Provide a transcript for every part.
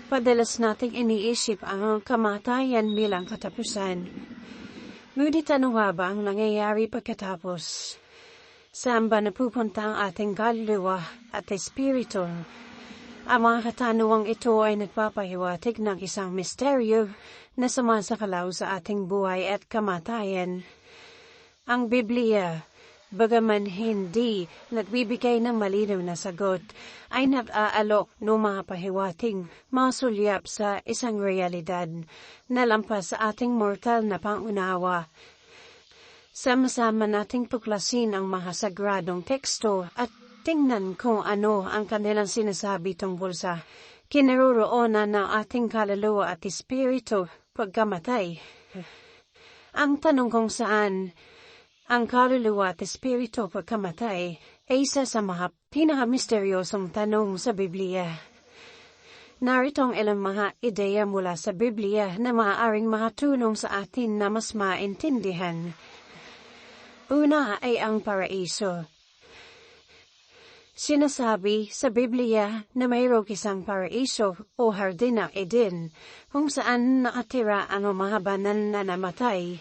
Padalas nating iniisip ang kamatayan bilang katapusan. Ngunit ano nga ba ang nangyayari pagkatapos? Saan ba napupunta ang ating kaluluwa at espiritu? Ang mga katanungang ito ay nagpapahiwatig ng isang misteryo na sumasakalaw sa ating buhay at kamatayan. Ang Biblia, bagaman hindi nagbibigay ng malinaw na sagot, ay nag-aalok ng mga pahiwating masulyap sa isang realidad na lampas sa ating mortal na pangunawa. Sama-sama nating tuklasin ang mga sagradong teksto at tingnan kung ano ang kanilang sinasabi tungkol sa kinaroroonan ng ating kaluluwa at espiritu pagkamatay. Ang tanong kung saan ang kaluluwa at espiritu pagkamatay ay isa sa mga pinakamisteryosong tanong sa Biblia. Narito ang ilang mga ideya mula sa Biblia na maaaring makatulong sa atin na mas maintindihan. Una ay ang paraiso. Sinasabi sa Biblia na mayroong isang paraiso o hardin ng Eden kung saan nakatira ang mga banal na namatay.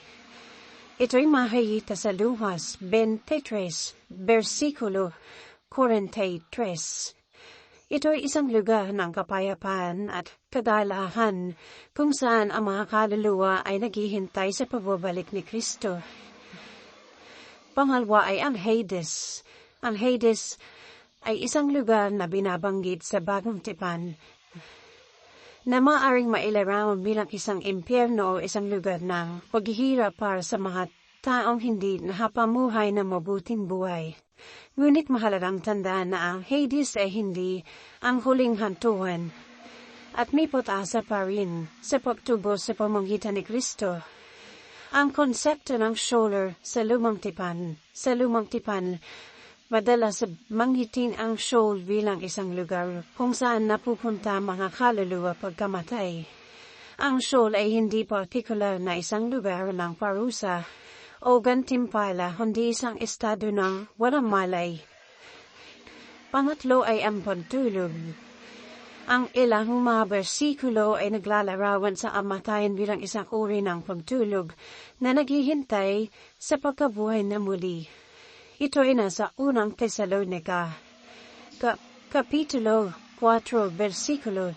Ito'y makikita sa Lukas 23, versikulo 43. Ito'y isang lugar ng kapayapaan at kagalahan kung saan ang mga kaluluwa ay naghihintay sa pagbabalik ni Kristo. Pangalawa ay ang Hades. Ang Hades ay isang lugar na binabanggit sa Bagong Tipan na maaaring mailarawan bilang isang impyerno o isang lugar ng paghihirap para sa mga taong hindi nakapamuhay ng mabuting buhay. Ngunit mahalagang tandaan na ang Hades ay hindi ang huling hantuan at may pag-asa pa rin sa pagtubos sa pamamagitan ni Kristo. Ang konsepto ng Sheol sa Lumang Tipan, madalas manggitin ang Sheol bilang isang lugar kung saan napupunta mga kaluluwa pagkamatay. Ang Sheol ay hindi partikular na isang lugar ng parusa o gantimpala, kundi isang estado ng walang malay. Pangatlo ay ang pagtulog. Ang ilang mga bersikulo ay naglalarawan sa kamatayan bilang isang uri ng pagtulog na naghihintay sa pagkabuhay na muli. Ito ay nasa unang Tesalonica, Kapitulo 4, versikulo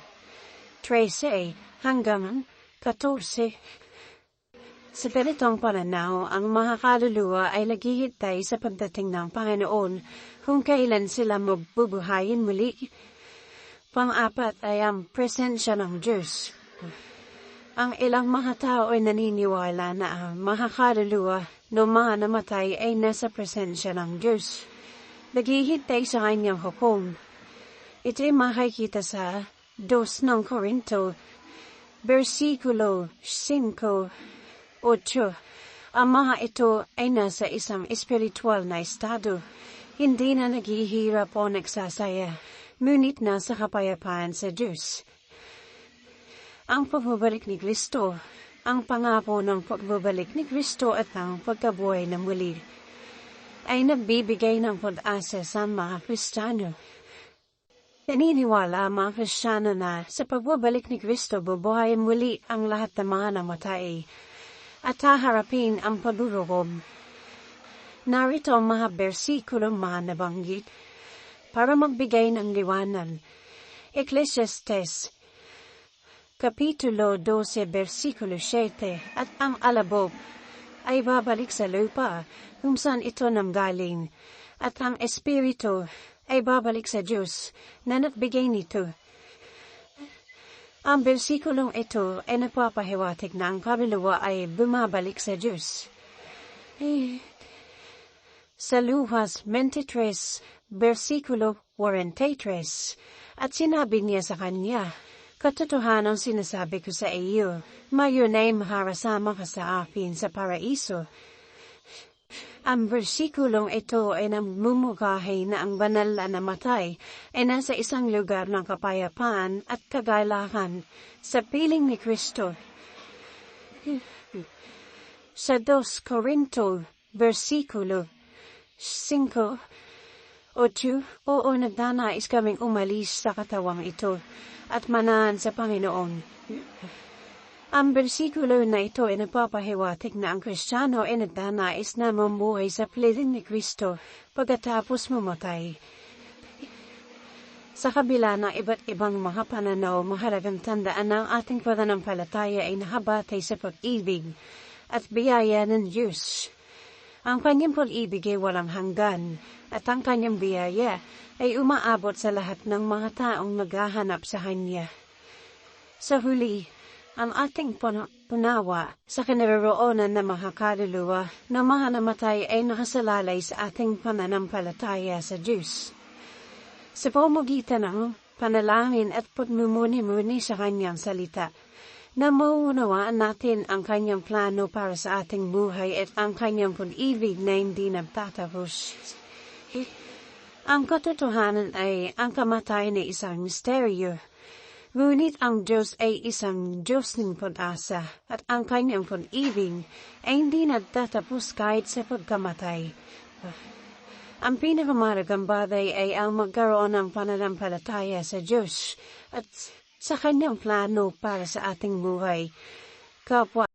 13 hanggang 14. Sa ganitong pananaw, ang mga kaluluwa ay naghihintay sa pagdating ng Panginoon kung kailan sila magbubuhayin muli. Pang-apat ay ang presensya ng Diyos. Ang ilang mga tao ay naniniwala na ang mga kaluluwa noong mga namatay ay nasa presensya ng Diyos. Naghihintay sa kanyang hukom. Ito ay makikita sa 2 ng Korinto, versikulo 5, 8. Ang mga ito ay nasa isang espiritual na estado. Hindi na naghihirap o nagsasaya, ngunit nasa kapayapaan sa Diyos. Ang pagbabalik ni Kristo, ang pangako ng pagbabalik ni Kristo at ang pagkabuhay na muli, ay nagbibigay ng pag-asa sa mga Kristiyano. Naniniwala ang mga Kristiyano na sa pagbabalik ni Kristo bubuhayin muli ang lahat ng mga namatay at haharapin ang pagdurugob. Narito ang mga bersikulong mga nabanggit para magbigay ng liwanag. Ecclesiastes, Kapitulo 12, versikulo 7, at ang alabok ay babalik sa lupa kung saan ito nanggaling, at ang espiritu ay babalik sa Diyos na nagbigay nito. Ang bersikulong ito ay nagpapahiwatig na ang kaluluwa ay bumabalik sa Diyos. Sa Lukas 23, versikulo 43, at sinabi niya sa kanya, "Katotohanan sinasabi ko sa iyo, mayon ay maharasama ka sa akin sa paraiso." Ang bersikulong ito ay namumukahi na ang banal na namatay ay nasa isang lugar ng kapayapaan at kagalakan sa piling ni Kristo. Sa 2 Korinto, versikulo 5, 8, oo, nagdanais kaming umalis sa katawang ito at manahan sa Panginoon. Ang bersikulo na ito ay nagpapahiwatig na ang Kristiyano ay nagdanais na mamuhay sa piling ni Kristo pagkatapos mamatay. Sa kabila ng iba't ibang mga pananaw, mahalagang tandaan na ang ating pananampalataya ay nakabatay sa pag-ibig at biyaya ng Diyos. Ang kanyang pag-ibig ay walang hanggan at ang kanyang biyaya ay umaabot sa lahat ng mga taong naghahanap sa Kanya. Sa huli, ang ating punawa sa kinaroroonan ng mga kaluluwa na mga namatay ay nakasalalay sa ating pananampalataya sa Diyos. Sa pamamagitan ng panalangin at pagmumuni-muni sa Kanyang salita, na mauunawaan natin ang Kanyang plano para sa ating buhay at ang Kanyang pag-ibig na hindi nagtatapos. Ang katotohanan ay ang kamatayan ay isang misteryo. Ngunit ang Diyos ay isang Diyos ng pag-asa at ang Kanyang pag-ibig ay hindi nagtatapos kahit sa pagkamatay. Ang pinakamahalagang bagay ay ang magkaroon ng pananampalataya sa Diyos at sa Kanyang plano para sa ating buhay. Kapwa